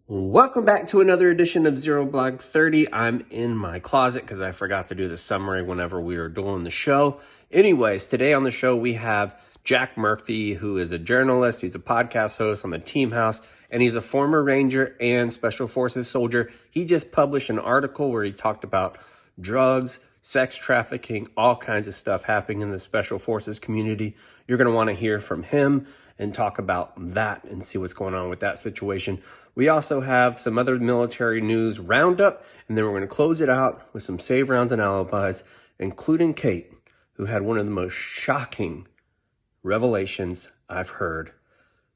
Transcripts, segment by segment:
Welcome back to another edition of Zero Blog 30. I'm in my closet because I forgot to do the summary whenever we were doing the show. Anyways, today on the show we have Jack Murphy, who is a journalist. He's a podcast host on the Team House, and he's a former Ranger and Special Forces soldier. He just published an article where he talked about drugs, sex trafficking, all kinds of stuff happening in the Special Forces community. You're going to want to hear from him and talk about that and see what's going on with that situation. We also have some other military news roundup, and then we're going to close it out with some save rounds and alibis, including Kate, who had one of the most shocking revelations I've heard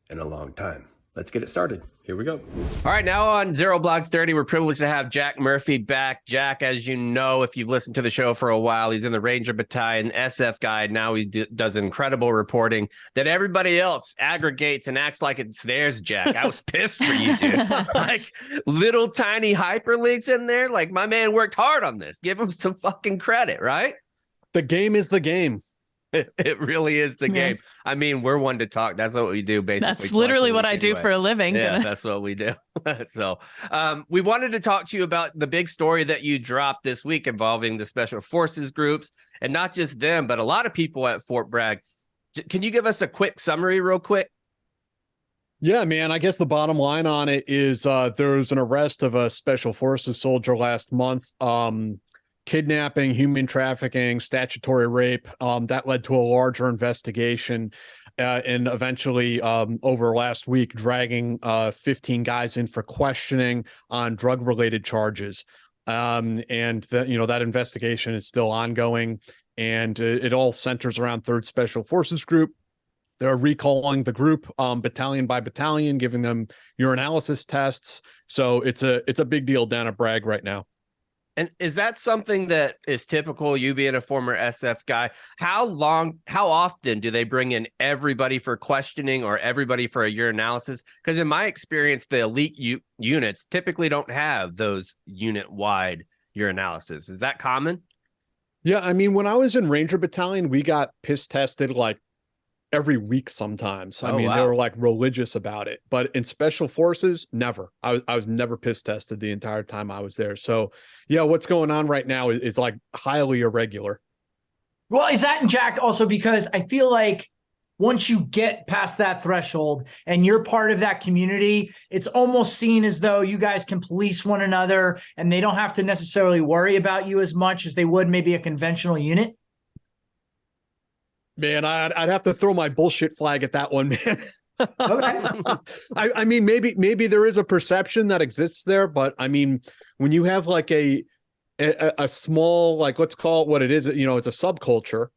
in a long time. Let's get it started. Here we go. All right, now on Zero Blog 30, we're privileged to have Jack Murphy back. Jack, as you know, if you've listened to the show for a while, he's in the Ranger Battalion, SF guy. Now he does incredible reporting that everybody else aggregates and acts like it's theirs, Jack. I was pissed for you, dude. Like little tiny hyperlinks in there. Like my man worked hard on this. Give him some fucking credit, right? The game is the game. It really is the game. I mean, we're one to talk. That's what we do, basically. That's literally what I do for a living. Yeah, that's what we do. So we wanted to talk to you about the big story that you dropped this week involving the Special Forces groups, and not just them, but a lot of people at Fort Bragg. Can you give us a quick summary real quick? Yeah, man, I guess the bottom line on it is there was an arrest of a Special Forces soldier last month. Kidnapping, human trafficking, statutory rape. That led to a larger investigation and eventually over last week dragging 15 guys in for questioning on drug-related charges. And that investigation is still ongoing, and it all centers around 3rd Special Forces Group. They're recalling the group battalion by battalion, giving them urinalysis tests. So it's a big deal down at Bragg right now. And is that something that is typical, you being a former SF guy? How often do they bring in everybody for questioning or everybody for a urinalysis? Because in my experience, the elite units typically don't have those unit-wide urinalysis. Is that common? Yeah, I mean, when I was in Ranger Battalion, we got piss tested like every week sometimes. I mean, wow. They were like religious about it. But in Special Forces, never. I was never piss tested the entire time I was there. So yeah, what's going on right now is like highly irregular. Well, is that, Jack, also because I feel like once you get past that threshold and you're part of that community, it's almost seen as though you guys can police one another and they don't have to necessarily worry about you as much as they would maybe a conventional unit? Man, I'd have to throw my bullshit flag at that one, man. Okay. I mean, maybe there is a perception that exists there, but I mean, when you have like a small, like, let's call it what it is, it's a subculture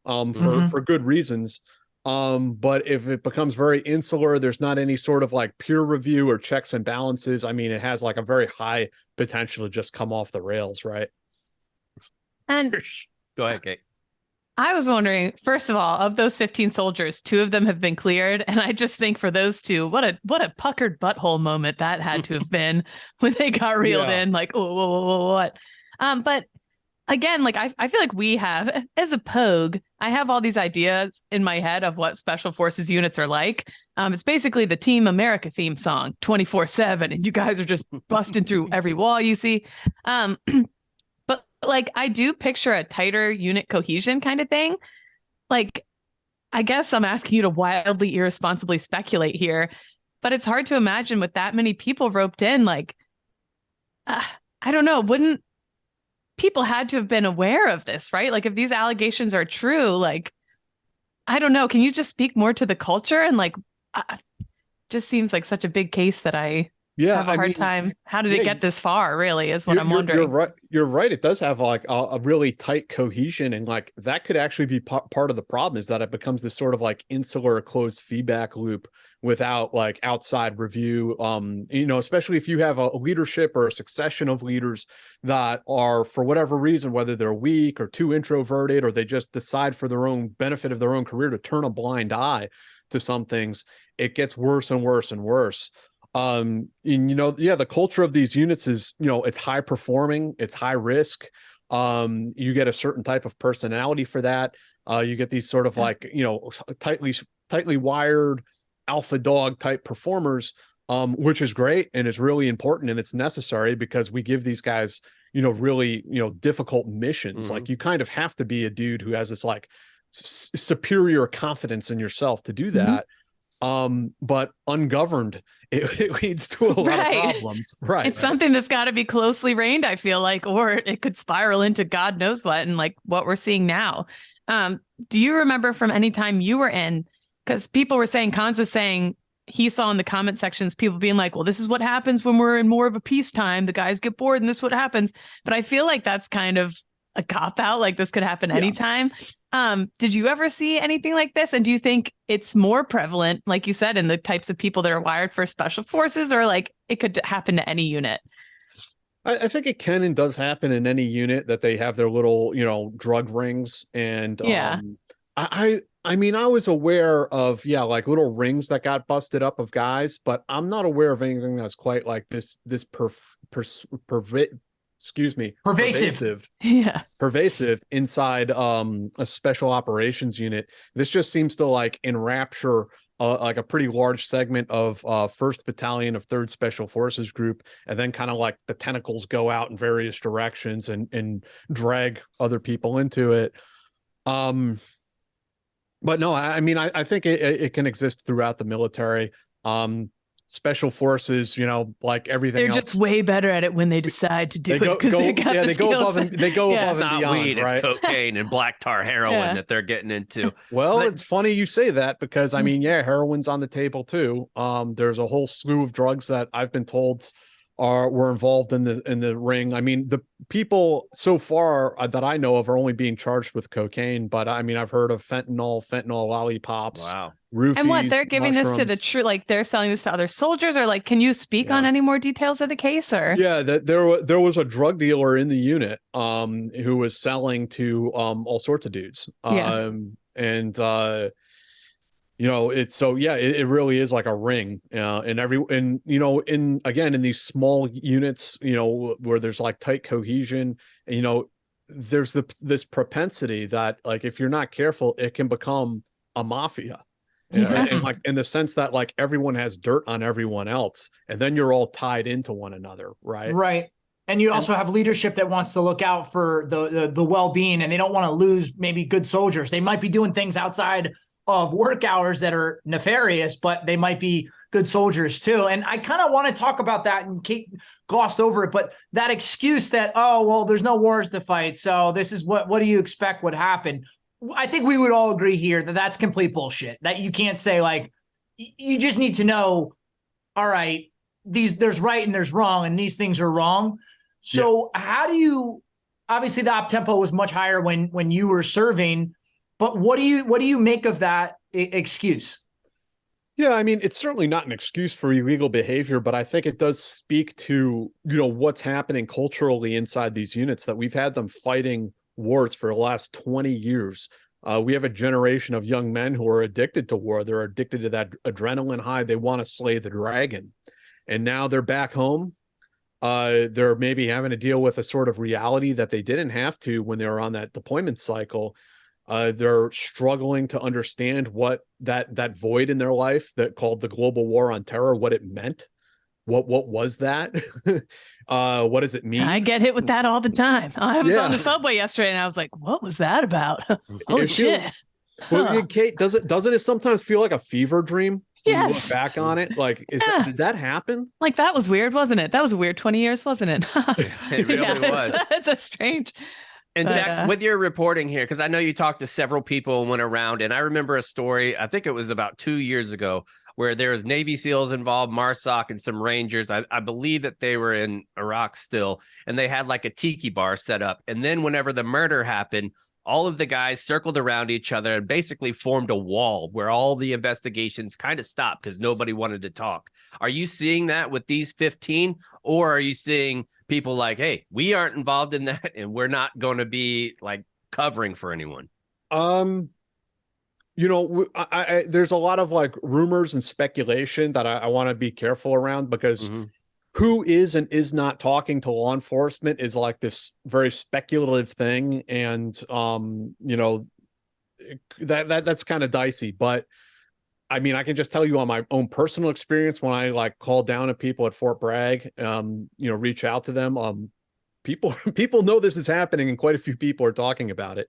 for good reasons. But if it becomes very insular, there's not any sort of like peer review or checks and balances. I mean, it has like a very high potential to just come off the rails, right? And go ahead, Kate. I was wondering, first of all, of those 15 soldiers, 2 of them have been cleared. And I just think for those 2, what a puckered butthole moment that had to have been when they got reeled in, like, oh, what? But again, like, I feel like we have, as a pogue, I have all these ideas in my head of what Special Forces units are like. It's basically the Team America theme song 24/7. And you guys are just busting through every wall you see. But like, I do picture a tighter unit cohesion kind of thing. Like, I guess I'm asking you to wildly irresponsibly speculate here, but it's hard to imagine with that many people roped in. Like, I don't know, wouldn't people had to have been aware of this, right? Like, if these allegations are true, like, I don't know. Can you just speak more to the culture? And like, just seems like such a big case that I have a hard time. How did it get this far, really, is what I'm wondering. You're right. It does have like a really tight cohesion. And like that could actually be part of the problem, is that it becomes this sort of like insular closed feedback loop without like outside review. Especially if you have a leadership or a succession of leaders that are, for whatever reason, whether they're weak or too introverted, or they just decide for their own benefit of their own career to turn a blind eye to some things, it gets worse and worse and worse. The culture of these units is, it's high performing, it's high risk. You get a certain type of personality for that. You get these sort of like, tightly wired alpha dog type performers which is great and it's really important and it's necessary because we give these guys, really, difficult missions. Mhm. Like you kind of have to be a dude who has this like superior confidence in yourself to do that. But ungoverned, it leads to a lot of Right. problems. Right. It's something that's got to be closely reined, I feel like, or it could spiral into God knows what, and like what we're seeing now. Do you remember from any time you were in? Because people were saying, Cons was saying he saw in the comment sections people being like, well, this is what happens when we're in more of a peacetime. The guys get bored and this is what happens. But I feel like that's kind of a cop out. Like this could happen anytime. Did you ever see anything like this? And do you think it's more prevalent, like you said, in the types of people that are wired for special forces, or like it could happen to any unit? I think it can and does happen in any unit that they have their little, drug rings. And Yeah. I mean, I was aware of, like little rings that got busted up of guys, but I'm not aware of anything that's quite like pervasive Yeah. pervasive inside a special operations unit. This just seems to like enrapture like a pretty large segment of 1st Battalion of 3rd Special Forces Group, and then kind of like the tentacles go out in various directions and drag other people into it. But no, I mean, I think it can exist throughout the military. Special forces, like everything They're else, just way better at it when they decide to do it because they got the they go above skills. and they go Yeah. above It's and not beyond, weed, right? it's cocaine and black tar heroin Yeah. that they're getting into. Well, But- it's funny you say that because I mean, heroin's on the table too. There's a whole slew of drugs that I've been told were involved in the ring. I mean, the people so far that I know of are only being charged with cocaine, but I mean, I've heard of fentanyl lollipops, Wow. roofies, And what they're giving this to the mushrooms. true, like they're selling this to other soldiers, or like, can you speak on Yeah. any more details of the case? Or Yeah, that there was a drug dealer in the unit who was selling to all sorts of dudes. Yeah. And it's so it really is like a ring. And in these small units, where there's like tight cohesion, there's this propensity that like if you're not careful, it can become a mafia. Yeah. And like in the sense that like everyone has dirt on everyone else, and then you're all tied into one another, right? Right. And you also have leadership that wants to look out for the well-being, and they don't want to lose maybe good soldiers. They might be doing things outside of work hours that are nefarious, but they might be good soldiers too. And I kind of want to talk about that, and Kate glossed over it, but that excuse that, oh, well, there's no wars to fight, so this is what do you expect would happen? I think we would all agree here that that's complete bullshit, that you can't say like, you just need to know, all right, there's right and there's wrong, and these things are wrong. So how do you, obviously the op tempo was much higher when you were serving, but what do you make of that excuse? Yeah, I mean, it's certainly not an excuse for illegal behavior, but I think it does speak to, what's happening culturally inside these units, that we've had them fighting wars for the last 20 years. We have a generation of young men who are addicted to war. They're addicted to that adrenaline high. They want to slay the dragon. And now they're back home. They're maybe having to deal with a sort of reality that they didn't have to when they were on that deployment cycle. They're struggling to understand what that void in their life that called the global war on terror, what it meant. What was that? What does it mean? I get hit with that all the time. I was on the subway yesterday and I was like, what was that about? Holy shit. Well, Kate, doesn't it sometimes feel like a fever dream? When you look Yes. back on it, like, did that happen? Like that was weird, wasn't it? That was a weird 20 years, wasn't it? It really was. It's a strange. And But, Jack, with your reporting here, because I know you talked to several people and went around, and I remember a story, I think it was about 2 years ago, where there was Navy SEALs involved, MARSOC, and some Rangers. I believe that they were in Iraq still, and they had like a tiki bar set up. And then whenever the murder happened, all of the guys circled around each other and basically formed a wall where all the investigations kind of stopped because nobody wanted to talk. Are you seeing that with these 15, or are you seeing people like, hey, we aren't involved in that and we're not going to be like covering for anyone? There's a lot of like rumors and speculation that I want to be careful around, because who is and is not talking to law enforcement is like this very speculative thing. And, that's kind of dicey, but I mean, I can just tell you on my own personal experience when I like call down at people at Fort Bragg, reach out to them. People know this is happening, and quite a few people are talking about it.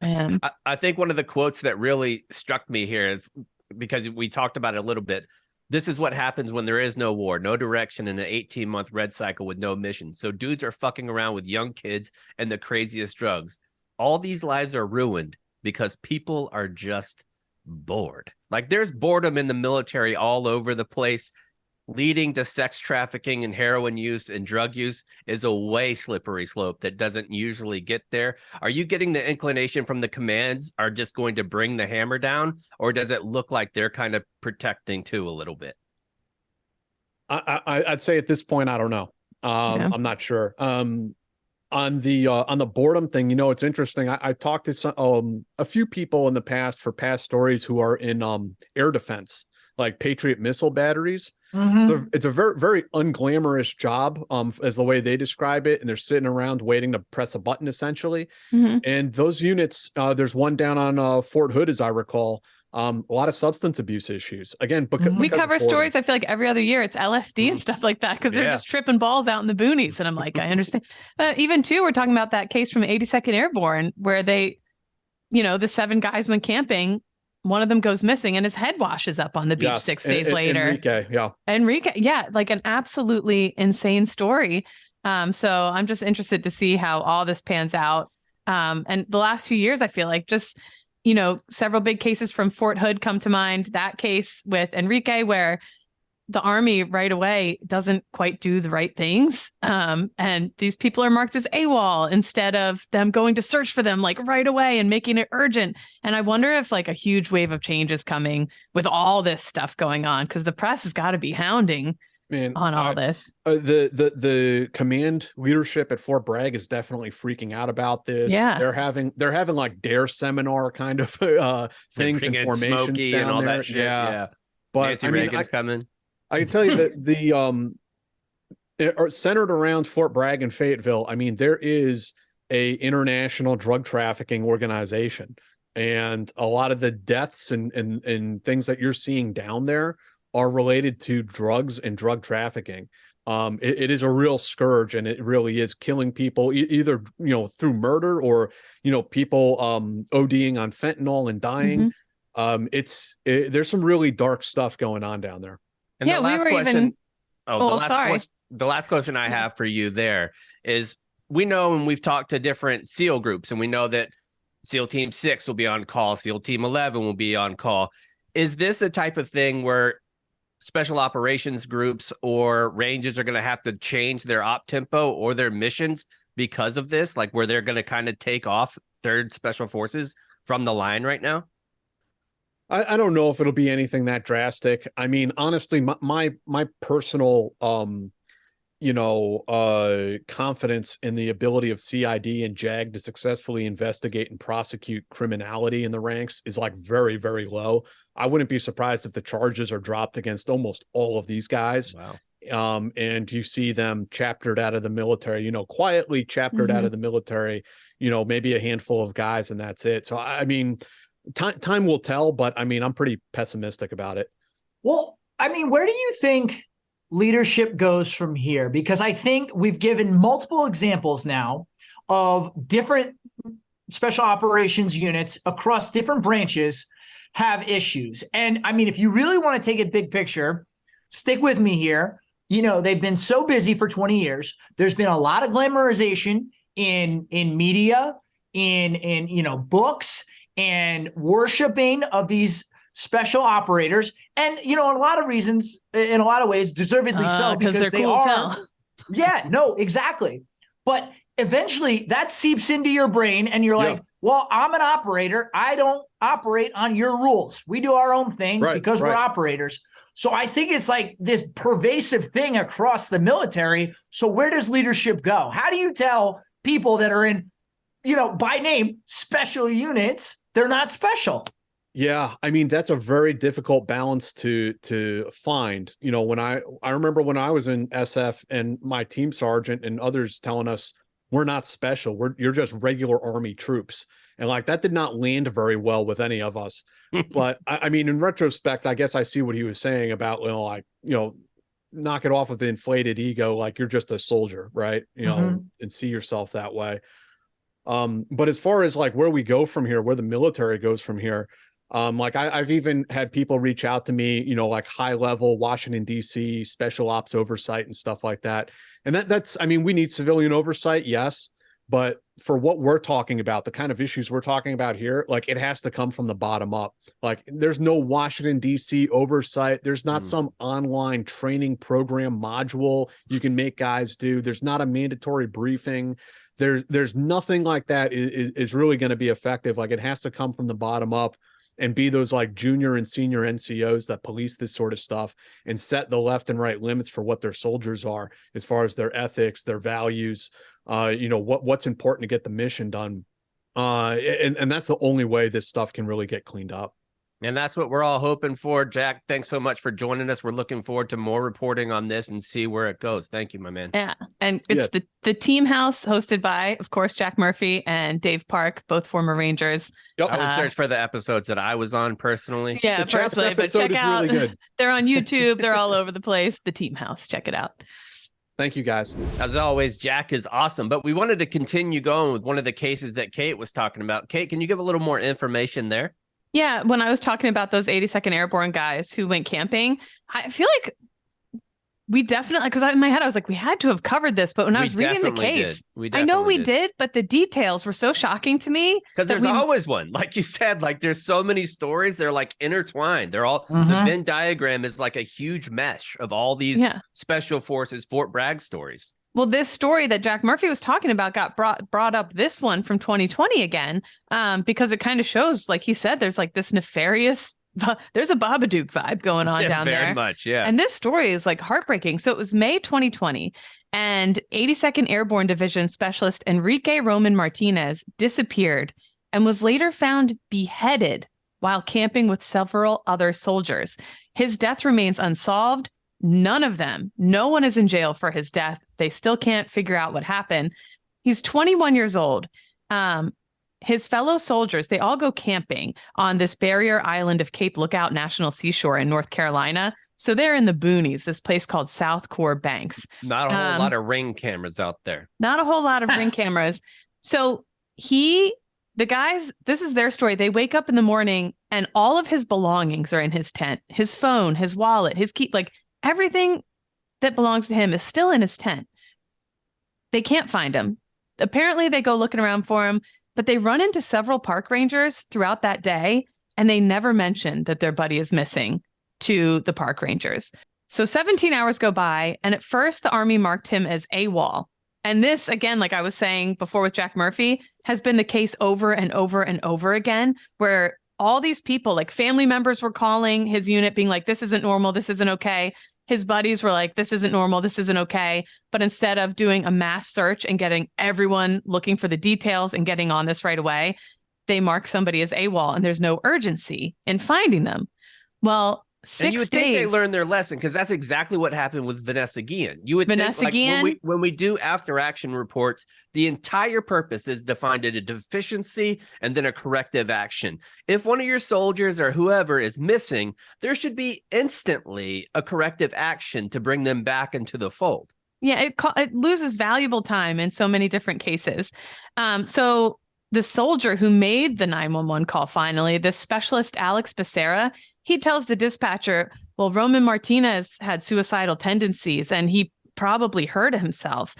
Man. I think one of the quotes that really struck me here is because we talked about it a little bit. This is what happens when there is no war, no direction, and an 18-month red cycle with no mission. So dudes are fucking around with young kids and the craziest drugs. All these lives are ruined because people are just bored. Like there's boredom in the military all over the place. Leading to sex trafficking and heroin use and drug use is a way slippery slope that doesn't usually get there. Are you getting the inclination from the commands are just going to bring the hammer down, or does it look like they're kind of protecting too a little bit? I'd say at this point, I don't know. I'm not sure. On the boredom thing, it's interesting. I talked to a few people in the past for past stories who are in air defense, like Patriot missile batteries. So it's a very, very unglamorous job, as the way they describe it. And they're sitting around waiting to press a button, essentially. And those units, there's one down on Fort Hood, as I recall, a lot of substance abuse issues. Again, because we cover stories, I feel like every other year, it's LSD and stuff like that, because they're just tripping balls out in the boonies. And I'm like, I understand. Even too, we're talking about that case from 82nd Airborne where they, the 7 guys went camping. One of them goes missing and his head washes up on the beach 6 days later. Enrique, yeah, like an absolutely insane story. So I'm just interested to see how all this pans out. And the last few years, I feel like just, several big cases from Fort Hood come to mind. That case with Enrique, where the Army right away doesn't quite do the right things. And these people are marked as AWOL instead of them going to search for them like right away and making it urgent. And I wonder if like a huge wave of change is coming with all this stuff going on, because the press has got to be hounding on all this. The command leadership at Fort Bragg is definitely freaking out about this. Yeah. They're having like DARE seminar kind of things and formations down and all there. That shit. Yeah. But Nancy Reagan's coming. I can tell you that centered around Fort Bragg and Fayetteville, I mean, there is a international drug trafficking organization, and a lot of the deaths and things that you're seeing down there are related to drugs and drug trafficking. It is a real scourge, and it really is killing people either, through murder or, people ODing on fentanyl and dying. There's some really dark stuff going on down there. And the last question, sorry. The last question I have for you there is, we know, and we've talked to different SEAL groups, and we know that SEAL Team 6 will be on call, SEAL Team 11 will be on call. Is this a type of thing where special operations groups or ranges are going to have to change their op tempo or their missions because of this, like where they're going to kind of take off 3rd Special Forces from the line right now? I don't know if it'll be anything that drastic. I mean, honestly, my personal, confidence in the ability of CID and JAG to successfully investigate and prosecute criminality in the ranks is like very, very low. I wouldn't be surprised if the charges are dropped against almost all of these guys. Wow. And you see them chaptered out of the military, quietly chaptered out of the military, maybe a handful of guys, and that's it. So, I mean, time will tell, but I mean, I'm pretty pessimistic about it. Well, I mean, where do you think leadership goes from here? Because I think we've given multiple examples now of different special operations units across different branches have issues. And I mean, if you really want to take it big picture, stick with me here. They've been so busy for 20 years. There's been a lot of glamorization in media, in books, and worshiping of these special operators. And, in a lot of reasons, in a lot of ways, deservedly so, because they're they cool are. as hell. Yeah, no, exactly. But eventually that seeps into your brain and you're like, well, I'm an operator. I don't operate on your rules. We do our own thing because we're operators. So I think it's like this pervasive thing across the military. So where does leadership go? How do you tell people that are in, by name, special units, they're not special? Yeah, I mean, that's a very difficult balance to find. When I remember when I was in SF and my team sergeant and others telling us, we're not special. You're just regular army troops. And like that did not land very well with any of us. But I mean, in retrospect, I guess I see what he was saying about, knock it off with the inflated ego. Like you're just a soldier, right? And see yourself that way. But as far as like where we go from here, where the military goes from here, like I've even had people reach out to me, like high level Washington, D.C., special ops oversight and stuff like that. And that's, I mean, we need civilian oversight, yes. But for what we're talking about, the kind of issues we're talking about here, like it has to come from the bottom up. Like there's no Washington, D.C. oversight. There's not some online training program module you can make guys do. There's not a mandatory briefing. There's nothing like that is really going to be effective. Like it has to come from the bottom up and be those like junior and senior NCOs that police this sort of stuff and set the left and right limits for what their soldiers are as far as their ethics, their values, what's important to get the mission done. And that's the only way this stuff can really get cleaned up. And that's what we're all hoping for. Jack, thanks so much for joining us. We're looking forward to more reporting on this and see where it goes. Thank you, my man. Yeah. And it's the Team House hosted by, of course, Jack Murphy and Dave Park, both former Rangers. Yep. I would search for the episodes that I was on personally. Yeah, personally, but check out. Really good. They're on YouTube. They're all over the place. The Team House. Check it out. Thank you, guys. As always, Jack is awesome, but we wanted to continue going with one of the cases that Kate was talking about. Kate, can you give a little more information there? Yeah, when I was talking about those 82nd Airborne guys who went camping, I feel like we definitely, because in my head I was like, we had to have covered this, but when I was reading the case, I know we did, but the details were so shocking to me. Because there's always one, like you said, like there's so many stories, they're like intertwined. They're all, the Venn diagram is like a huge mesh of all these special forces Fort Bragg stories. Well, this story that Jack Murphy was talking about got brought up, this one from 2020 again, because it kind of shows, like he said, there's like this nefarious, there's a Babadook vibe going on down there. Very much, yeah. And this story is like heartbreaking. So it was May 2020, and 82nd Airborne Division Specialist Enrique Roman Martinez disappeared and was later found beheaded while camping with several other soldiers. His death remains unsolved. None of them, no one is in jail for his death. They still can't figure out what happened. He's 21 years old. His fellow soldiers, they all go camping on this barrier island of Cape Lookout National Seashore in North Carolina. So they're in the boonies, this place called South Core Banks. Not a whole lot of ring cameras out there. Not a whole lot of ring cameras. So the guys, this is their story. They wake up in the morning and all of his belongings are in his tent. His phone, his wallet, his key, like everything that belongs to him is still in his tent. They can't find him. Apparently they go looking around for him, but they run into several park rangers throughout that day, and they never mention that their buddy is missing to the park rangers. So 17 hours go by, and at first the Army marked him as AWOL. And this, again, like I was saying before with Jack Murphy, has been the case over and over and over again, where all these people, like family members were calling his unit being like, this isn't normal, this isn't okay. His buddies were like, this isn't normal, this isn't okay. But instead of doing a mass search and getting everyone looking for the details and getting on this right away, they mark somebody as AWOL, and there's no urgency in finding them. Well, 6 days. And you would think they learned their lesson, because that's exactly what happened with Vanessa Guillen. You would think, like, when we do after action reports, the entire purpose is to find a deficiency and then a corrective action. If one of your soldiers or whoever is missing, there should be instantly a corrective action to bring them back into the fold. Yeah, it loses valuable time in so many different cases. So the soldier who made the 911 call finally, this specialist, Alex Becerra, he tells the dispatcher, well, Roman Martinez had suicidal tendencies and he probably hurt himself.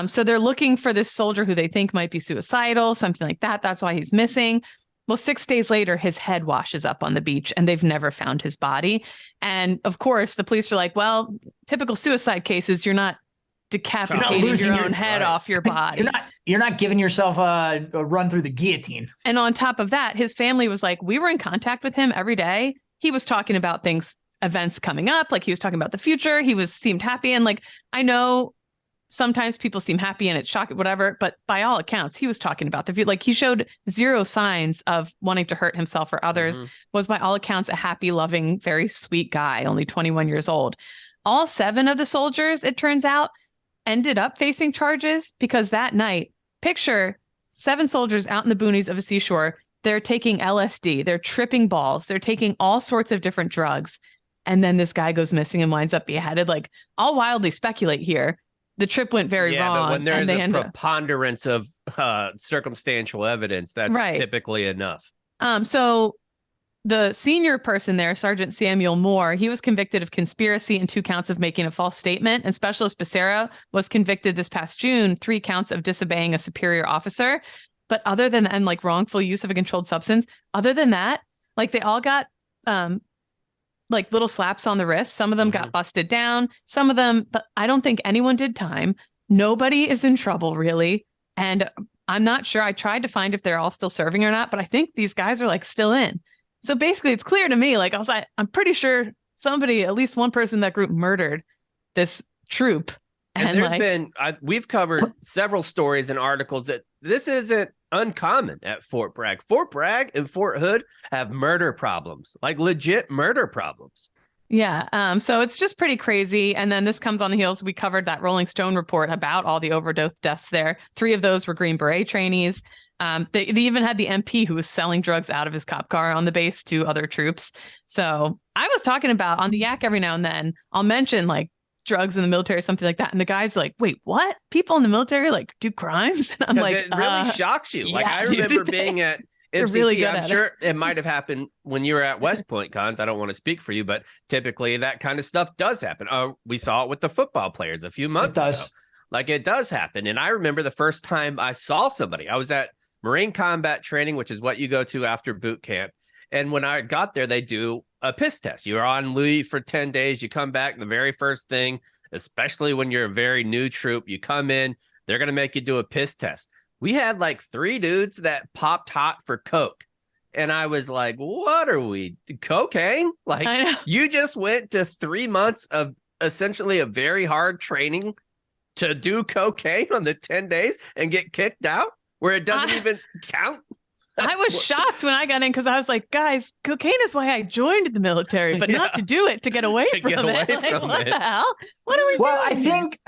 So they're looking for this soldier who they think might be suicidal, something like that. That's why he's missing. Well, 6 days later, his head washes up on the beach and they've never found his body. And of course, the police are like, well, typical suicide cases, you're not decapitating your own head off your body. You're not giving yourself a run through the guillotine. And on top of that, his family was like, we were in contact with him every day. He was talking about events coming up. Like he was talking about the future. Seemed happy. And like, I know sometimes people seem happy and it's shocking, whatever, but by all accounts, he was talking about the future. Like he showed zero signs of wanting to hurt himself or others, was by all accounts a happy, loving, very sweet guy, only 21 years old. All 7 of the soldiers, it turns out, ended up facing charges because that night picture 7 soldiers out in the boonies of a seashore. They're taking LSD, they're tripping balls, they're taking all sorts of different drugs. And then this guy goes missing and winds up beheaded. Like, I'll wildly speculate here. The trip went very wrong. But when there's a preponderance of circumstantial evidence, that's typically enough. So the senior person there, Sergeant Samuel Moore, he was convicted of conspiracy and 2 counts of making a false statement. And Specialist Becerra was convicted this past June, 3 counts of disobeying a superior officer. But other than and like wrongful use of a controlled substance, other than that, like they all got like little slaps on the wrist. Some of them got busted down. Some of them, but I don't think anyone did time. Nobody is in trouble really. And I'm not sure. I tried to find if they're all still serving or not, but I think these guys are like still in. So basically it's clear to me, like I'm pretty sure somebody, at least one person in that group murdered this troop. And there's been, we've covered several stories and articles that this isn't uncommon at Fort Bragg. Fort Bragg and Fort Hood have murder problems, like legit murder problems. Yeah. So it's just pretty crazy. And then this comes on the heels. We covered that Rolling Stone report about all the overdose deaths there. 3 of those were Green Beret trainees. They even had the MP who was selling drugs out of his cop car on the base to other troops. So I was talking about on the Yak every now and then, I'll mention like drugs in the military, something like that. And the guy's like, wait, what? People in the military like do crimes? And I'm like, it really shocks you. Like I remember being at MCT, really I'm sure it might have happened when you were at West Point cons. I don't want to speak for you, but typically that kind of stuff does happen. We saw it with the football players a few months ago. Like it does happen. And I remember the first time I saw somebody, I was at Marine combat training, which is what you go to after boot camp. And when I got there, they do a piss test. You're on leave for 10 days. You come back. The very first thing, especially when you're a very new troop, you come in, they're going to make you do a piss test. We had like 3 dudes that popped hot for coke. And I was like, what are we, cocaine? Like you just went to 3 months of essentially a very hard training to do cocaine on the 10 days and get kicked out where it doesn't even count. I was shocked when I got in because I was like, guys, cocaine is why I joined the military, but not to do it, to get away from it. Like, what the hell? What are we doing? Well, I think,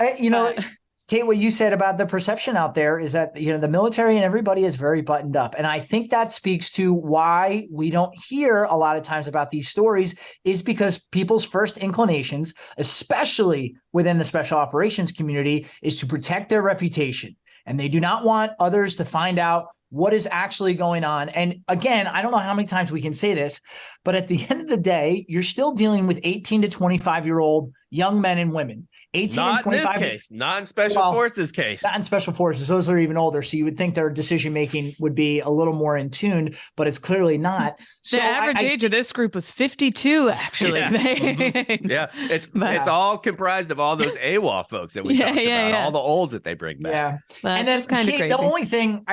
Kate, what you said about the perception out there is that, the military and everybody is very buttoned up. And I think that speaks to why we don't hear a lot of times about these stories is because people's first inclinations, especially within the special operations community, is to protect their reputation. And they do not want others to find out what is actually going on. And again, I don't know how many times we can say this, but at the end of the day, you're still dealing with 18 to 25-year-old young men and women. 18 not and 25. In this case, not in Special Forces case. Not in Special Forces. Those are even older. So you would think their decision-making would be a little more in tune, but it's clearly not. So the average age of this group was 52, actually. Yeah, it's all comprised of all those AWOL folks that we talked about, all the olds that they bring back. Yeah. And that's kind of crazy. The only thing,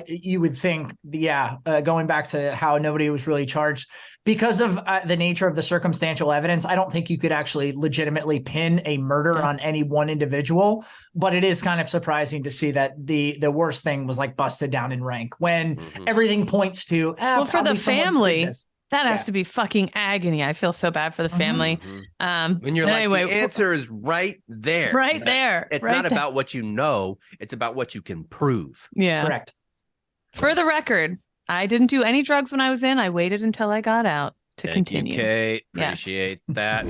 you would think, going back to how nobody was really charged, because of the nature of the circumstantial evidence, I don't think you could actually legitimately pin a murder on any one individual. But it is kind of surprising to see that the worst thing was like busted down in rank when everything points to for the family. That has to be fucking agony. I feel so bad for the family. When you're like, the answer is right there. Right there. It's not about what you know. It's about what you can prove. Yeah. Correct. For the record, I didn't do any drugs when I was in. I waited until I got out to continue. Thank you, Kate. Appreciate that.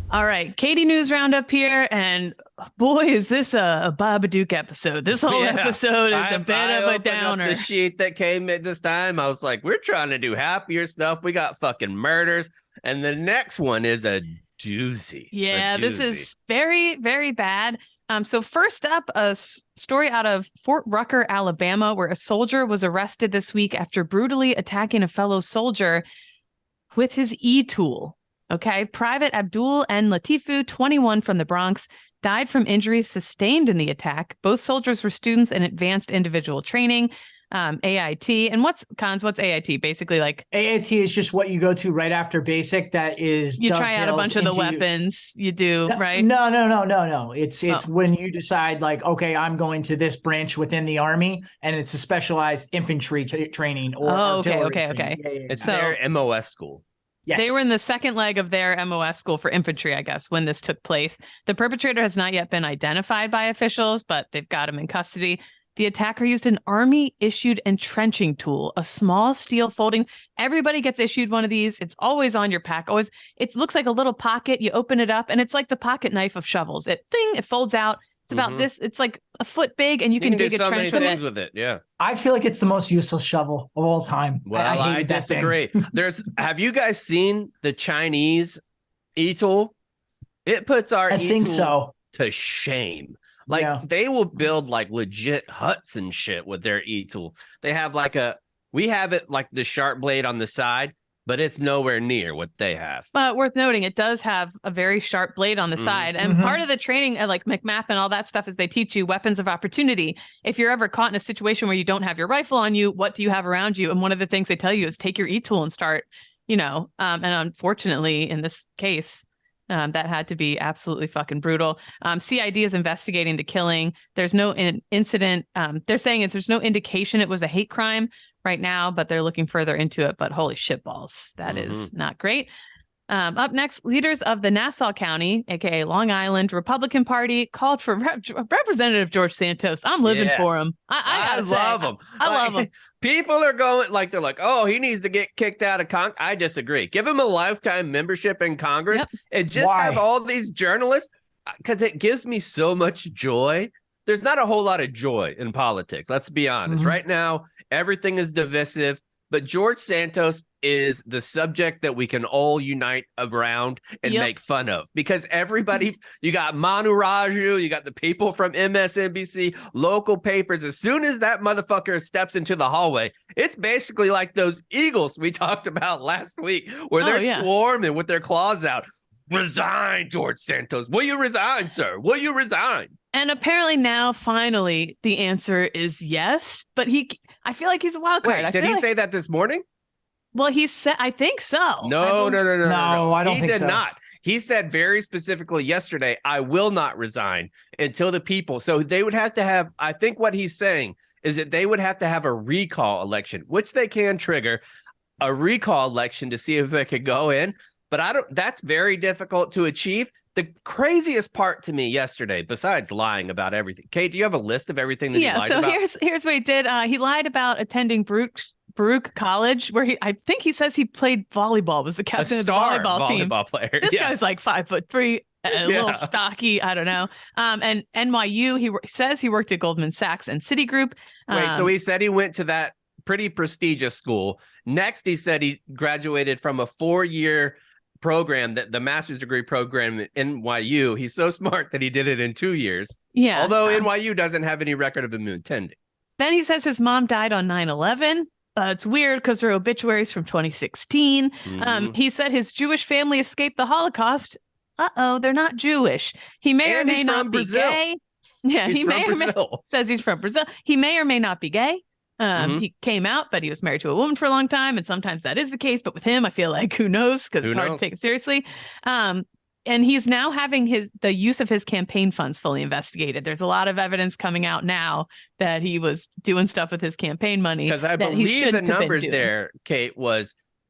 All right. Katie News Roundup here. And boy, is this a Babadook episode. This whole episode is a bit of a downer. Up the sheet that came in this time, I was like, we're trying to do happier stuff. We got fucking murders. And the next one is a doozy. Yeah, this is very, very bad. So first up, a story out of Fort Rucker, Alabama, where a soldier was arrested this week after brutally attacking a fellow soldier with his e-tool. Okay, Private Abdul N. Latifu, 21, from the Bronx, died from injuries sustained in the attack. Both soldiers were students in advanced individual training, AIT. And what's AIT? Basically, like AIT is just what you go to right after basic. That is, you try out a bunch of the weapons you do, right? No. It's when you decide like, okay, I'm going to this branch within the Army, and it's a specialized infantry training or artillery training. Yeah. It's their MOS school. Yes. They were in the second leg of their MOS school for infantry, I guess, when this took place. The perpetrator has not yet been identified by officials, but they've got him in custody. The attacker used an Army-issued entrenching tool, a small steel folding. Everybody gets issued one of these. It's always on your pack. Always, it looks like a little pocket. You open it up, and it's like the pocket knife of shovels. It folds out. It's about this. It's like a foot big, and you can dig do a so trench many with things it. with it. Yeah. I feel like it's the most useless shovel of all time. Well, I hated that thing. disagree. Have you guys seen the Chinese e-tool? It puts our I e-tool think so. to shame. Like Yeah. they will build like legit huts and shit with their e-tool. They have we have it like the sharp blade on the side, but it's nowhere near what they have. But worth noting, it does have a very sharp blade on the side. And part of the training, like McMap and all that stuff, is they teach you weapons of opportunity. If you're ever caught in a situation where you don't have your rifle on you, what do you have around you? And one of the things they tell you is take your e-tool and start, and unfortunately, in this case, that had to be absolutely fucking brutal. CID is investigating the killing. There's no incident. They're saying there's no indication it was a hate crime right now, but they're looking further into it. But holy shitballs, that is not great. Up next, leaders of the Nassau County, aka Long Island Republican Party, called for Representative George Santos. I'm living for him. I love him. I love him. People are going they're like, oh, he needs to get kicked out of Congress. I disagree. Give him a lifetime membership in Congress and just have all these journalists, because it gives me so much joy. There's not a whole lot of joy in politics. Let's be honest. Right now, everything is divisive. But George Santos is the subject that we can all unite around and make fun of, because everybody, you got Manu Raju, you got the people from MSNBC, local papers. As soon as that motherfucker steps into the hallway, it's basically like those eagles we talked about last week, where they're swarming with their claws out. Resign, George Santos. Will you resign, sir? Will you resign? And apparently now, finally, the answer is yes. But I feel like he's a wild card. Wait, did he say that this morning? Well, he said, I think so. No, I don't think so. He did not. He said very specifically yesterday, I will not resign until the people. So they would have to have, I think what he's saying is that they would have to have a recall election, which they can trigger a recall election to see if they could go in. But that's very difficult to achieve. The craziest part to me yesterday, besides lying about everything, Kate, do you have a list of everything that he lied about? Yeah, so here's what he did. He lied about attending Baruch College, where I think he says he played volleyball, was the captain of the volleyball team. Player. This guy's like 5'3", a little stocky. I don't know. And NYU, he says he worked at Goldman Sachs and Citigroup. Wait, so he said he went to that pretty prestigious school. Next, he said he graduated from a 4-year program, that the master's degree program at NYU. He's so smart that he did it in 2 years. Yeah. Although NYU doesn't have any record of him attending. Then he says his mom died on 9/11. It's weird because her obituary's from 2016. He said his Jewish family escaped the Holocaust. They're not Jewish. He may or may not be gay. Yeah, he may or may says he's from Brazil. He may or may not be gay. He came out, but he was married to a woman for a long time, and sometimes that is the case. But with him, I feel like who knows, because it's hard to take him seriously. And he's now having the use of his campaign funds fully investigated. There's a lot of evidence coming out now that he was doing stuff with his campaign money. Because I believe the numbers there, Kate,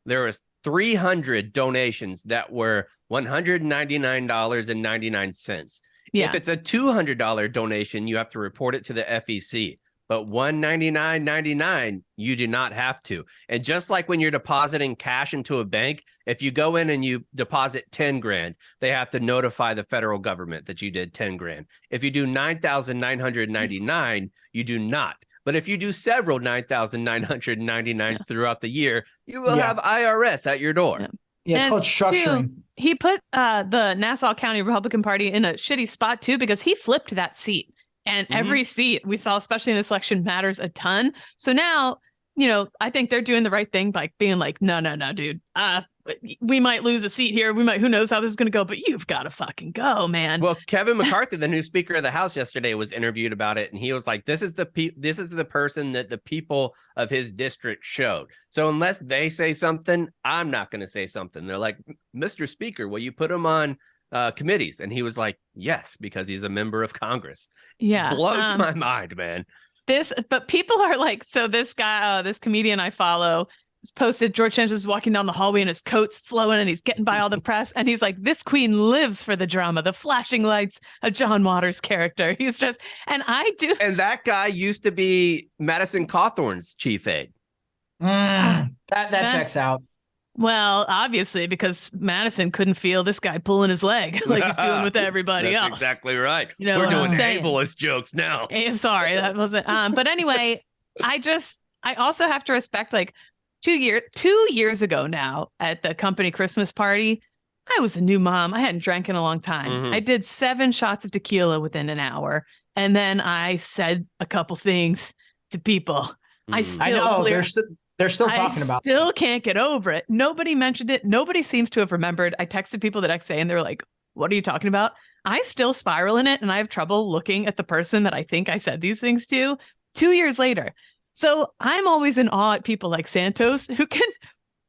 there was 300 donations that were $199.99. Yeah. If it's a $200 donation, you have to report it to the FEC. But $199.99, you do not have to. And just like when you're depositing cash into a bank, if you go in and you deposit 10 grand, they have to notify the federal government that you did 10 grand. If you do 9,999, you do not. But if you do several 9,999s throughout the year, you will have IRS at your door. Yeah, it's called structuring. He put the Nassau County Republican Party in a shitty spot too, because he flipped that seat. And every seat we saw, especially in this election, matters a ton. So now, I think they're doing the right thing by being like, no, dude. We might lose a seat here. Who knows how this is going to go, but you've got to fucking go, man. Well, Kevin McCarthy, the new Speaker of the House yesterday, was interviewed about it. And he was like, this is the person that the people of his district showed. So unless they say something, I'm not going to say something. They're like, Mr. Speaker, will you put him on committees? And he was like, yes, because he's a member of Congress. Yeah. Blows my mind, man. But people are like, so this guy, this comedian I follow, posted George Santos is walking down the hallway and his coat's flowing and he's getting by all the press. And he's like, this queen lives for the drama, the flashing lights of John Waters' character. He's just, and I do. And that guy used to be Madison Cawthorn's chief aide. That checks out. Well, obviously, because Madison couldn't feel this guy pulling his leg like he's doing with everybody That's else. exactly right. You know We're what doing I'm saying? ableist jokes now. I'm sorry, that wasn't. But anyway, I also have to respect, like, 2 years ago now at the company Christmas party, I was a new mom. I hadn't drank in a long time. Mhm. I did 7 shots of tequila within an hour, and then I said a couple things to people. I know they're still talking about. I still can't get over it. Nobody mentioned it. Nobody seems to have remembered. I texted people the next day, and they're like, "What are you talking about?" I still spiral in it, and I have trouble looking at the person that I think I said these things to 2 years later. So I'm always in awe at people like Santos, who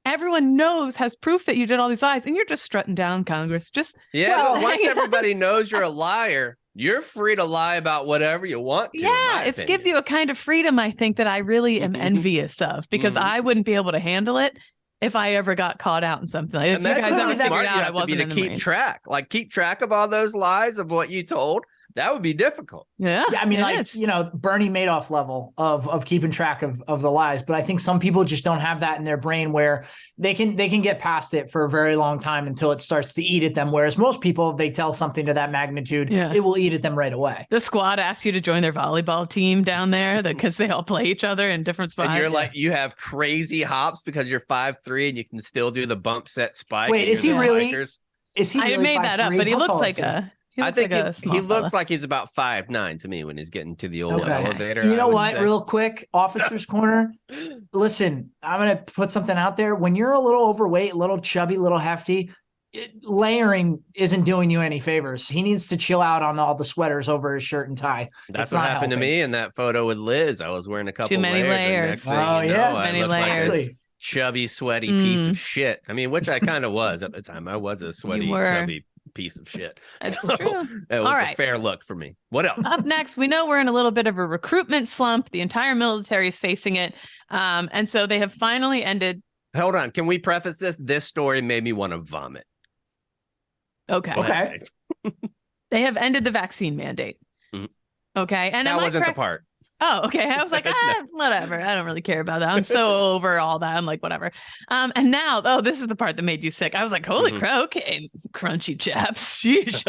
everyone knows has proof that you did all these lies, and you're just strutting down Congress. Just Once everybody knows you're a liar, you're free to lie about whatever you want to. Yeah, it gives you a kind of freedom, I think, that I really am envious of, because I wouldn't be able to handle it if I ever got caught out in something. Like, if And you that's guys ever really figured smart. out You I have to wasn't be in to the keep Marines. keep track of all those lies of what you told. That would be difficult. Yeah, I mean, it like, is. Bernie Madoff level of keeping track of the lies. But I think some people just don't have that in their brain where they can get past it for a very long time until it starts to eat at them. Whereas most people, if they tell something to that magnitude, it will eat at them right away. The squad asks you to join their volleyball team down there because they all play each other in different spots. And you're like, you have crazy hops because you're 5'3" and you can still do the bump set spike. Wait, is he really? Spikers. Is he? I really made that up, 5'3"? but he How looks tall like is he? a. I think he looks like like he's about 5'9" to me when he's getting to the old Okay. elevator. You know I would what? say. Real quick, officer's corner. Listen, I'm going to put something out there. When you're a little overweight, a little chubby, a little hefty, layering isn't doing you any favors. He needs to chill out on all the sweaters over his shirt and tie. That's It's what not happened to helping. me in that photo with Liz. I was wearing a couple Too many layers. And layers. next thing Oh, you know, yeah, I many looked like layers. this chubby, sweaty piece of shit. I mean, which I kind of was at the time. I was a sweaty, were. chubby piece of shit. That's So true. It was All a right. fair look for me. What else? Up next, we know we're in a little bit of a recruitment slump. The entire military is facing it. And so they have finally ended. Hold on. Can we preface this? This story made me want to vomit. Okay. Go ahead. They have ended the vaccine mandate. Mhm. Okay. And That am I wasn't correct? the part. Oh, okay. I was like, whatever. I don't really care about that. I'm so over all that. I'm like, whatever. And now, this is the part that made you sick. I was like, holy crap. Okay. Crunchy chaps. Sheesh.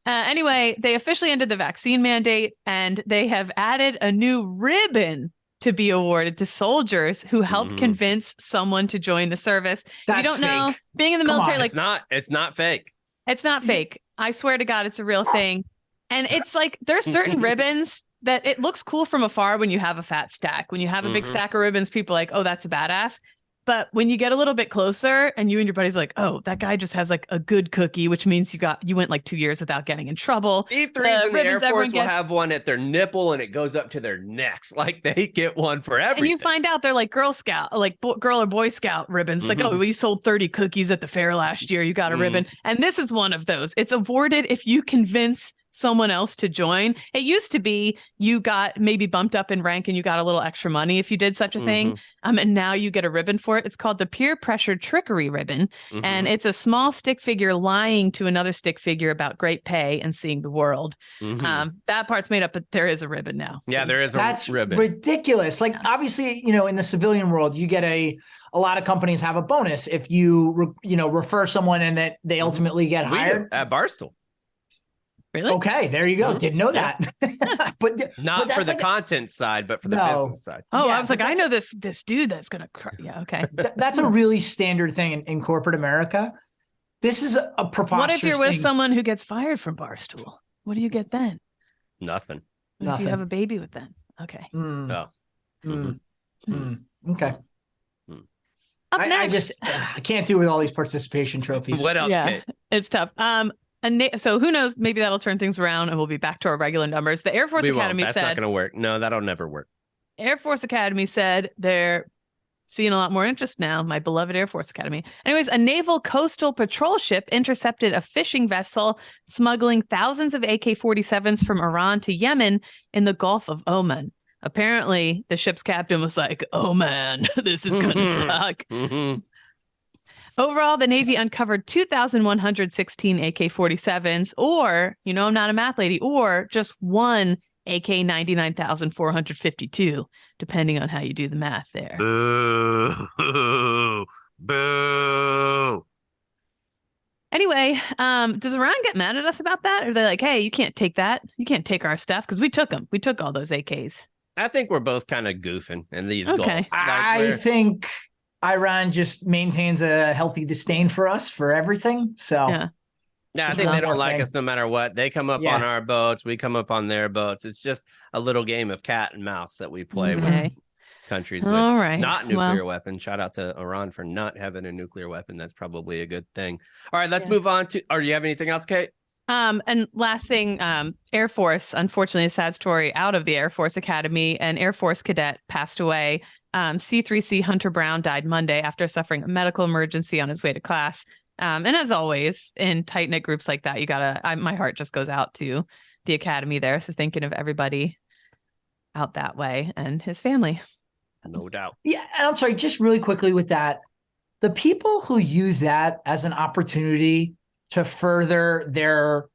Anyway, they officially ended the vaccine mandate, and they have added a new ribbon to be awarded to soldiers who helped convince someone to join the service. If you That's don't know, fake. being in the Come military, on. like, It's not fake. it's not fake. I swear to God, it's a real thing. And it's like, there's certain ribbons that it looks cool from afar when you have a fat stack. When you have a big stack of ribbons, people are like, oh, that's a badass. But when you get a little bit closer and you and your buddies are like, oh, that guy just has like a good cookie, which means you went like 2 years without getting in trouble. E3s in the Air ribbons everyone Force will gets- have one at their nipple and it goes up to their necks. Like they get one for everything. And you find out they're like Girl Scout, like Girl or Boy Scout ribbons. Like, oh, we sold 30 cookies at the fair last year. You got a ribbon. And this is one of those. It's awarded if you convince someone else to join. It used to be you got maybe bumped up in rank and you got a little extra money if you did such a thing. And now you get a ribbon for it. It's called the Peer Pressure Trickery Ribbon. And it's a small stick figure lying to another stick figure about great pay and seeing the world. That part's made up, but there is a ribbon now. Yeah, there is That's a ribbon. ridiculous. Like, obviously, in the civilian world, you get a lot of companies have a bonus if you refer someone and that they ultimately get We hired. do at Barstool. Really? Okay, there you go. Didn't know that. but Not that's for the like content side, but for the No. business side. Oh, Yeah, I was like, but I know this dude that's gonna. Yeah, okay. that's a really standard thing in corporate America. This is a preposterous What if you're with thing. someone who gets fired from Barstool? What do you get then? Nothing. What if Nothing. you have a baby with them? Okay. Oh. Okay. Up I next, I can't do with all these participation trophies. What else, Yeah. Kate? it's tough. So who knows? Maybe that'll turn things around, and we'll be back to our regular numbers. The Air Force We won't. Academy That's not said. going to work. No, that'll never work. Air Force Academy said they're seeing a lot more interest now. My beloved Air Force Academy. Anyways, a naval coastal patrol ship intercepted a fishing vessel smuggling thousands of AK-47s from Iran to Yemen in the Gulf of Oman. Apparently, the ship's captain was like, "Oh man, this is gonna suck." Overall, the Navy uncovered 2,116 AK-47s, or, I'm not a math lady, or just one AK-99,452, depending on how you do the math there. Boo. Boo. Anyway, does Iran get mad at us about that? Or are they like, hey, you can't take that. You can't take our stuff because we took them. We took all those AKs. I think we're both kind of goofing in these Okay. goals. I think Iran just maintains a healthy disdain for us for everything. So yeah, I think they don't like us no matter what. They come up on our boats. We come up on their boats. It's just a little game of cat and mouse that we play with countries with not nuclear weapons. Shout out to Iran for not having a nuclear weapon. That's probably a good thing. All right, let's move on to, or do you have anything else, Kate? And last thing, Air Force, unfortunately, a sad story out of the Air Force Academy. An Air Force cadet passed away. C3C Hunter Brown died Monday after suffering a medical emergency on his way to class. And as always, in tight-knit groups like that, my heart just goes out to the Academy there. So thinking of everybody out that way and his family. No doubt. Yeah, and I'm sorry, just really quickly with that, the people who use that as an opportunity to further their,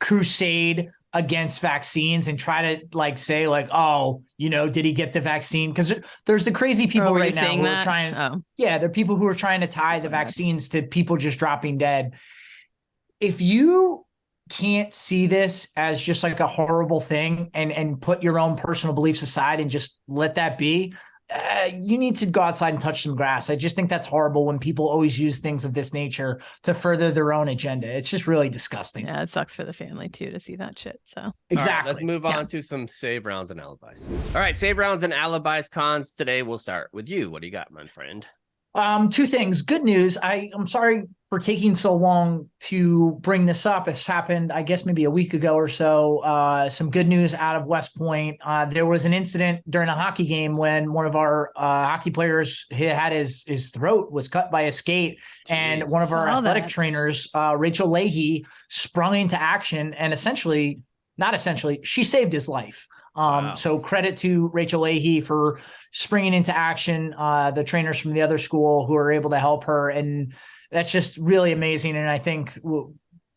crusade against vaccines and try to say oh, did he get the vaccine? Because there's the crazy people right now who are trying. Yeah, there are people who are trying to tie the vaccines to people just dropping dead. If you can't see this as just like a horrible thing and put your own personal beliefs aside and just let that be, you need to go outside and touch some grass. I just think that's horrible when people always use things of this nature to further their own agenda. It's just really disgusting. Yeah, it sucks for the family too to see that shit. So exactly. Right, let's move on to some save rounds and alibis. All right, save rounds and alibis cons. Today we'll start with you. What do you got, my friend? Two things. Good news. I'm sorry for taking so long to bring this up. It's happened, I guess, maybe a week ago or so. Some good news out of West Point. There was an incident during a hockey game when one of our hockey players had his throat was cut by a skate. Jeez, and one of our athletic trainers, Rachel Leahy, sprung into action and she saved his life. Wow. So credit to Rachel Leahy for springing into action, the trainers from the other school who are able to help her. And that's just really amazing. And I think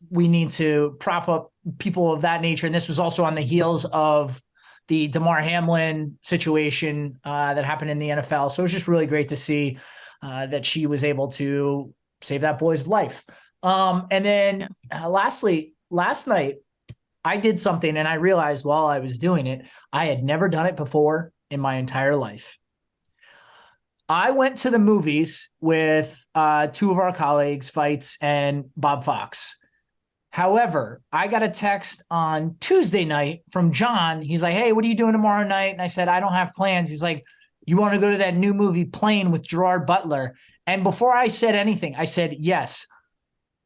we need to prop up people of that nature. And this was also on the heels of the Damar Hamlin situation that happened in the NFL. So it was just really great to see that she was able to save that boy's life. And then lastly, last night, I did something and I realized while I was doing it, I had never done it before in my entire life. I went to the movies with two of our colleagues, Fights and Bob Fox. However, I got a text on Tuesday night from John. He's like, hey, what are you doing tomorrow night? And I said, I don't have plans. He's like, you want to go to that new movie Plane with Gerard Butler? And before I said anything, I said, yes.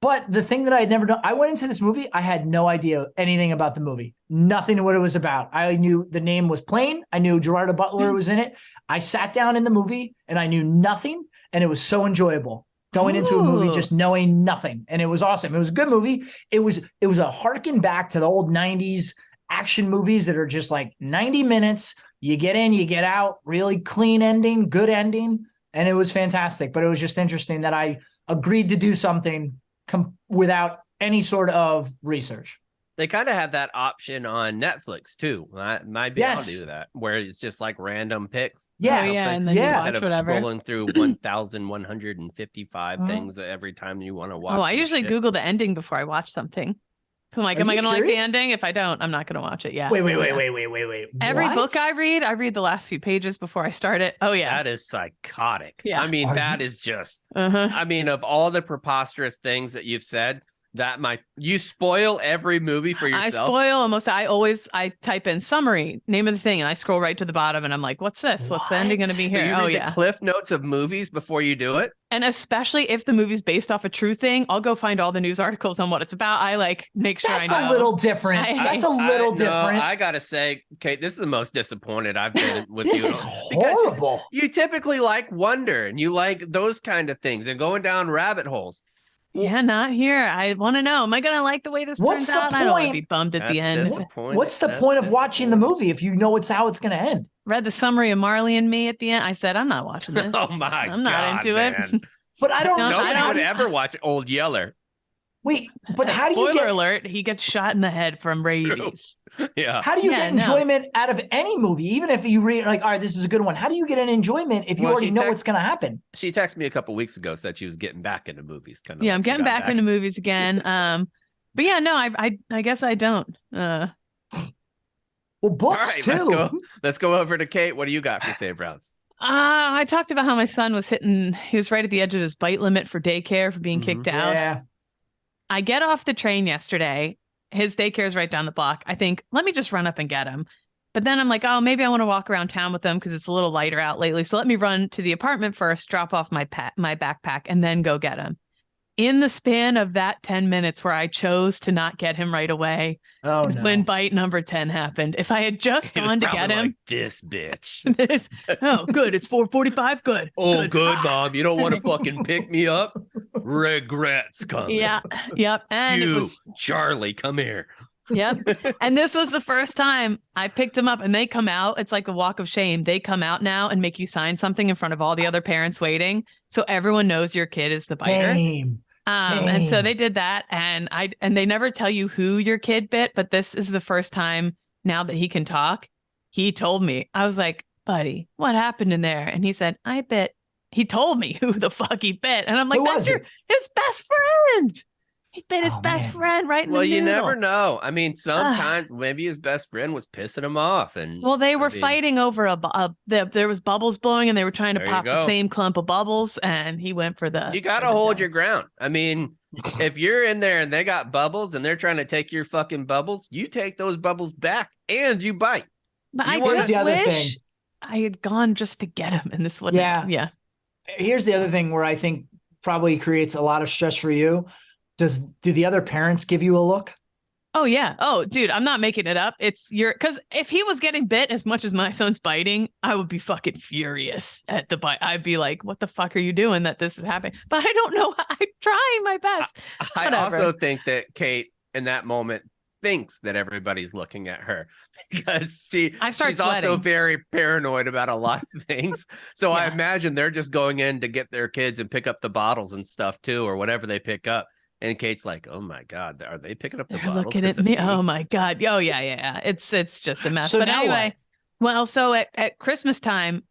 But the thing that I had never done, I went into this movie, I had no idea anything about the movie, nothing what it was about. I knew the name was Plane. I knew Gerard Butler was in it. I sat down in the movie and I knew nothing. And it was so enjoyable going into a movie, just knowing nothing. And it was awesome. It was a good movie. It was a harken back to the old 90s action movies that are just like 90 minutes. You get in, you get out, really clean ending, good ending. And it was fantastic. But it was just interesting that I agreed to do something without any sort of research. They kind of have that option on Netflix too. Might be able to do that, where it's just like random picks. And then instead of scrolling through 1,155 things every time you want to watch. I usually Google the ending before I watch something. I'm like, am I gonna like the ending? If I don't, I'm not gonna watch it. Yeah. Wait. Every book I read the last few pages before I start it. Oh yeah. That is psychotic. Yeah. I mean, is just Uh-huh. I mean, of all the preposterous things that you've said, you spoil every movie for yourself. I spoil almost. I type in summary, name of the thing, and I scroll right to the bottom, and I'm like, "What's this? What's the ending going to be here?" Do you read the cliff notes of movies before you do it? And especially if the movie's based off a true thing, I'll go find all the news articles on what it's about. I make sure That's I know. That's a little different. That's a little different. I gotta say, Kate, this is the most disappointed I've been with you. This is horrible. You typically like wonder and you like those kind of things and going down rabbit holes. Yeah, not here. I want to know. Am I going to like the way this What's turns the out? I don't want to point? be bummed at the That's end. disappointing. What's the That's point of watching the disappointing. movie if you know it's how it's going to end? Read the summary of Marley and Me at the end. I said, I'm not watching this. Oh my I'm God, not into man. it. But I don't No, understand. Nobody I would don't- ever watch Old Yeller. Wait, but how do you Spoiler get alert, he gets shot in the head from rabies. Yeah. how do you Yeah, get no. enjoyment out of any movie, even if you read like, all right, this is a good one? How do you get an enjoyment if you Well, already she know text- what's going to happen? She texted me a couple weeks ago, said she was getting back into movies. Kind of. Yeah, like I'm she getting got back into movies again. But yeah, no, I guess I don't. Well, All books right, too. let's go over to Kate. What do you got for Save Rounds? I talked about how my son he was right at the edge of his bite limit for daycare for being kicked out. Yeah. I get off the train yesterday. His daycare is right down the block. I think, let me just run up and get him. But then I'm like, oh, maybe I want to walk around town with him because it's a little lighter out lately. So let me run to the apartment first, drop off my backpack, and then go get him. In the span of that 10 minutes where I chose to not get him right away Oh is no. when bite number 10 happened. If I had just He was gone to probably get him, like, this bitch. oh, good. It's 4:45. Good. Oh, good, Mom. You don't want to fucking pick me up? Regrets coming. Yeah. Yep. And it You, was, Charlie, come here. yep. And this was the first time I picked him up and they come out. It's like the walk of shame. They come out now and make you sign something in front of all the other parents waiting. So everyone knows your kid is the biter. Shame. And so they did that. And they never tell you who your kid bit, but this is the first time now that he can talk. He told me. I was like, buddy, what happened in there? And he said, he told me who the fuck he bit. And I'm like, Who that's was it? his best friend. He bit his Oh, best man. friend right in Well, the you noodle. never know. I mean, sometimes maybe his best friend was pissing him off, and Well, they were I mean, fighting over there was bubbles blowing, and they were trying to There you pop the go. same clump of bubbles, and he went for the. You got to for the hold dog. your ground. I mean, if you're in there and they got bubbles and they're trying to take your fucking bubbles, you take those bubbles back and you bite. But You I wanna- just The other wish thing. I had gone just to get him, and this wouldn't. Yeah. Yeah. Here's the other thing where I think probably creates a lot of stress for you. Do the other parents give you a look? Oh yeah. Oh, dude, I'm not making it up. It's because if he was getting bit as much as my son's biting, I would be fucking furious at the bite. I'd be like, "What the fuck are you doing that this is happening?" But I don't know. I'm trying my best. I Whatever. also think that Kate, in that moment, thinks that everybody's looking at her because I start she's also sweating. very paranoid about a lot of things. So I Yeah. imagine they're just going in to get their kids and pick up the bottles and stuff too, or whatever they pick up. And Kate's like, "Oh my God, are they picking up the They're bottles?" looking 'cause at of me. Oh my God. Oh yeah. It's just a mess. So but now anyway, well, so at Christmas time,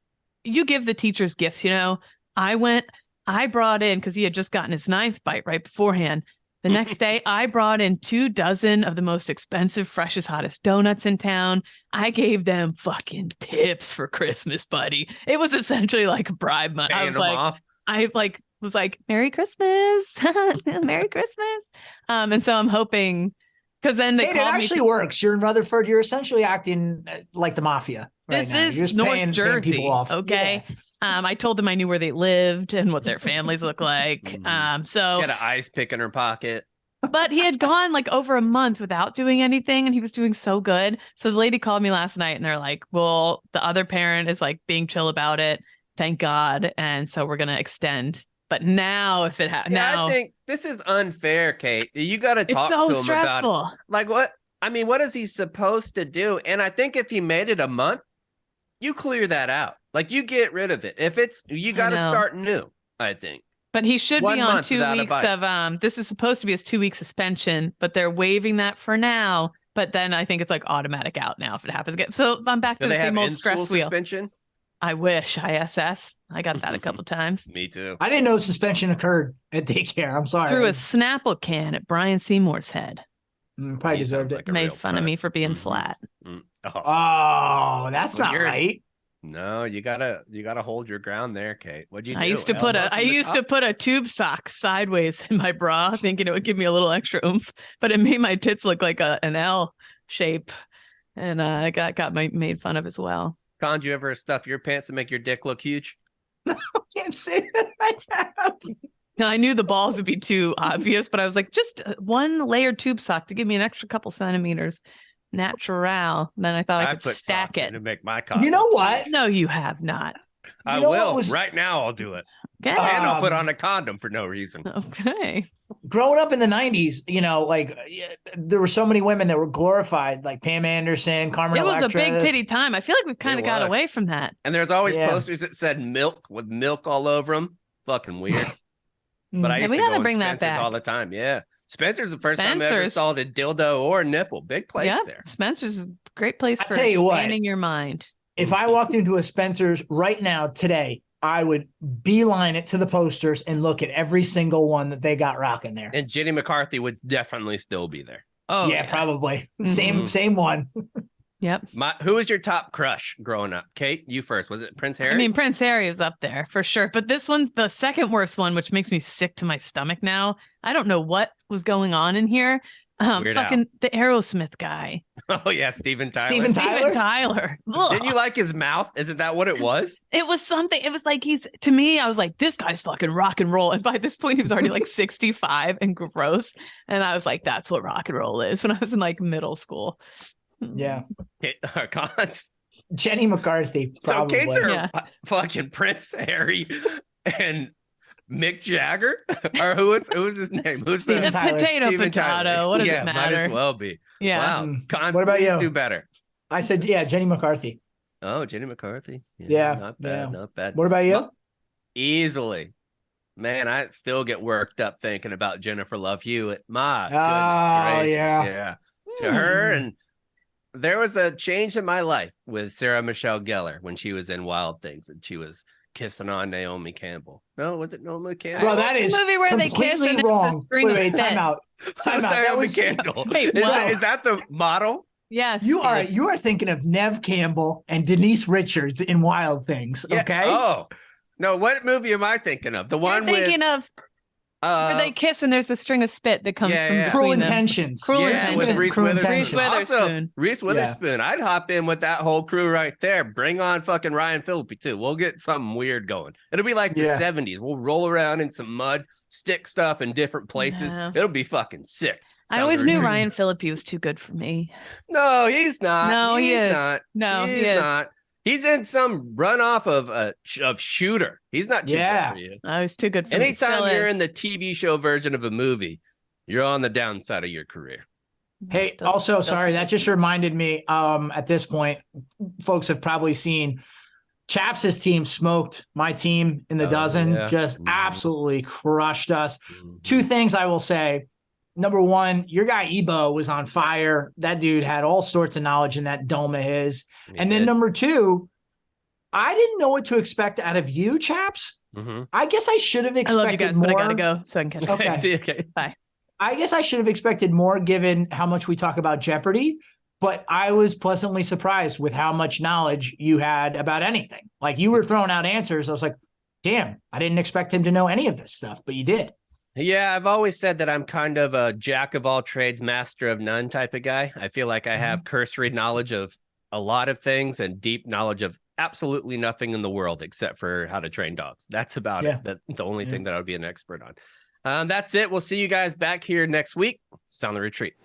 you give the teachers gifts, you know. I brought in, because he had just gotten his 9th bite right beforehand. The next day, I brought in 24 of the most expensive, freshest, hottest donuts in town. I gave them fucking tips for Christmas, buddy. It was essentially like bribe money. I Paying was them like, off. was like, Merry Christmas. Merry Christmas. And so I'm hoping, because then they Hey, it called actually me. works. You're in Rutherford. You're essentially acting like the mafia. Right This now. You're is just North paying Jersey. people off. Okay. Yeah. I told them I knew where they lived and what their families look like. Mhm. So, Get an ice pick in her pocket. but he had gone like over a month without doing anything, and he was doing so good. So the lady called me last night, and they're like, "Well, the other parent is like being chill about it. Thank God." And so we're gonna extend. But now, if it Yeah, I think this is unfair, Kate. You got to it's talk so to him about it. stressful. Like what? I mean, what is he supposed to do? And I think if he made it a month, you clear that out. Like you get rid of it. If it's you got to know. start new. I think. But he should 1 be on month 2 without a weeks bite. of this is supposed to be his 2 week suspension, but they're waiving that for now. But then I think it's like automatic out now if it happens again. So I'm back Do to they the have same old in-school stress wheel. suspension? I wish ISS. I got that a couple times. Me too. I didn't know suspension occurred at daycare. I'm sorry. Threw a Snapple can at Brian Seymour's head. Probably He deserved sounds it. like a Made real fun of cunt. me for being Mhm. flat. Oh, Oh, that's Well, not you're- right. no, you gotta hold your ground there, Kate. What'd you do? I used to put a tube sock sideways in my bra, thinking it would give me a little extra oomph, but it made my tits look like an L shape, and I got made fun of as well. Con, you ever stuff your pants to make your dick look huge? Can't say that right now. Now, I knew the balls would be too obvious, but I was like, just one layered tube sock to give me an extra couple centimeters. Natural. Then I thought I could put stack socks in it. to make my cock. You know look what? huge. No, you have not. I know will. what was- Right now, I'll do it. Okay. And I'll put on a condom for no reason. Okay. growing up in the 90s, there were so many women that were glorified, like Pam Anderson, Carmen It was Electra. a big titty time. I feel like we've kind It of got was. away from that. And there's always Yeah. posters that said milk with milk all over them. Fucking weird. But I Yeah, used we to gotta go in bring that Spencer's back. all the time. Yeah. Spencer's the first time I ever Spencer's. saw a dildo or a nipple. Big place Yeah, there. Spencer's a great place I for tell you what. expanding your mind. If I walked into a Spencer's right now today, I would beeline it to the posters and look at every single one that they got rocking there. And Jenny McCarthy would definitely still be there. Oh yeah, probably. Mhm. Same one. Yep. Who was your top crush growing up? Kate, you first. Was it Prince Harry? I mean, Prince Harry is up there for sure. But this one, the second worst one, which makes me sick to my stomach now. I don't know what was going on in here. Weird Fucking the Aerosmith guy. Oh, yeah. Steven Tyler. Steven Tyler? Tyler. Ugh. Didn't you like his mouth? Isn't that what it was? It was something. It was like to me, I was like, this guy's fucking rock and roll. And by this point, he was already like 65 and gross. And I was like, that's what rock and roll is when I was in like middle school. Yeah. Cons. Jenny McCarthy. So Probably. Kate's are Yeah. fucking Prince Harry and Mick Jagger, or who was his name? Who's Steven the Tyler. Potato, Steven potato. Tyler. What does Yeah, it matter? might as well be. Yeah. Wow. Mm. Cons, What about please you? do better. I said, yeah, Jenny McCarthy. Oh, Jenny McCarthy. Yeah, Not bad. yeah. Not bad. What about you? Easily. Man, I still get worked up thinking about Jennifer Love Hewitt. My Oh, goodness gracious. yeah. Yeah. To her, and there was a change in my life with Sarah Michelle Gellar when she was in Wild Things and she was kissing on Naomi Campbell. No, was it Naomi Campbell? Well, that is The movie where they kiss completely and it's a wrong. string of Wait, spit. time out. Who's Time out. That Naomi was, Campbell? Wait, is, wow. is that the model? Yes. you are Steve. you are thinking of Nev Campbell and Denise Richards in Wild Things. Yeah. Okay. Oh, no. What movie am I thinking of? The You're one thinking with of where they kiss and there's the string of spit that comes Yeah, from yeah. Cruel between them. Intentions. Cruel yeah, with Intentions. Reese Cruel Witherspoon. Intentions. Also, Reese Yeah. Witherspoon. I'd hop in with that whole crew right there. Bring on fucking Ryan Phillippe too. We'll get something weird going. It'll be like the Yeah. 70s. We'll roll around in some mud, stick stuff in different places. No. It'll be fucking sick. I always knew Retreat. Ryan Phillippe was too good for me. No, he's not. No, he he's is. Not. No, he's he is. not. He's in some runoff of Shooter. He's not too Yeah. good for you. I was too good for me. Anytime Still you're is. in the TV show version of a movie, you're on the downside of your career. Hey, Still- also, still sorry, too that good. just reminded me. At this point, folks have probably seen Chaps' team smoked my team in the Oh, dozen, yeah. just Mhm. absolutely crushed us. Mhm. Two things I will say. Number one, your guy Ebo was on fire. That dude had all sorts of knowledge in that dome of his. He And then did. number two, I didn't know what to expect out of you, Chaps. Mhm. I guess I should have I expected love you guys, more. but I gotta go so I can catch up. Okay. See, okay. I guess I should have expected more given how much we talk about Jeopardy, but I was pleasantly surprised with how much knowledge you had about anything. Like you were throwing out answers. I was like, damn, I didn't expect him to know any of this stuff, but you did. Yeah, I've always said that I'm kind of a jack of all trades, master of none type of guy. I feel like I have cursory knowledge of a lot of things and deep knowledge of absolutely nothing in the world except for how to train dogs. That's about Yeah. it. That's the only Yeah. thing that I would be an expert on. That's it. We'll see you guys back here next week. It's on the retreat.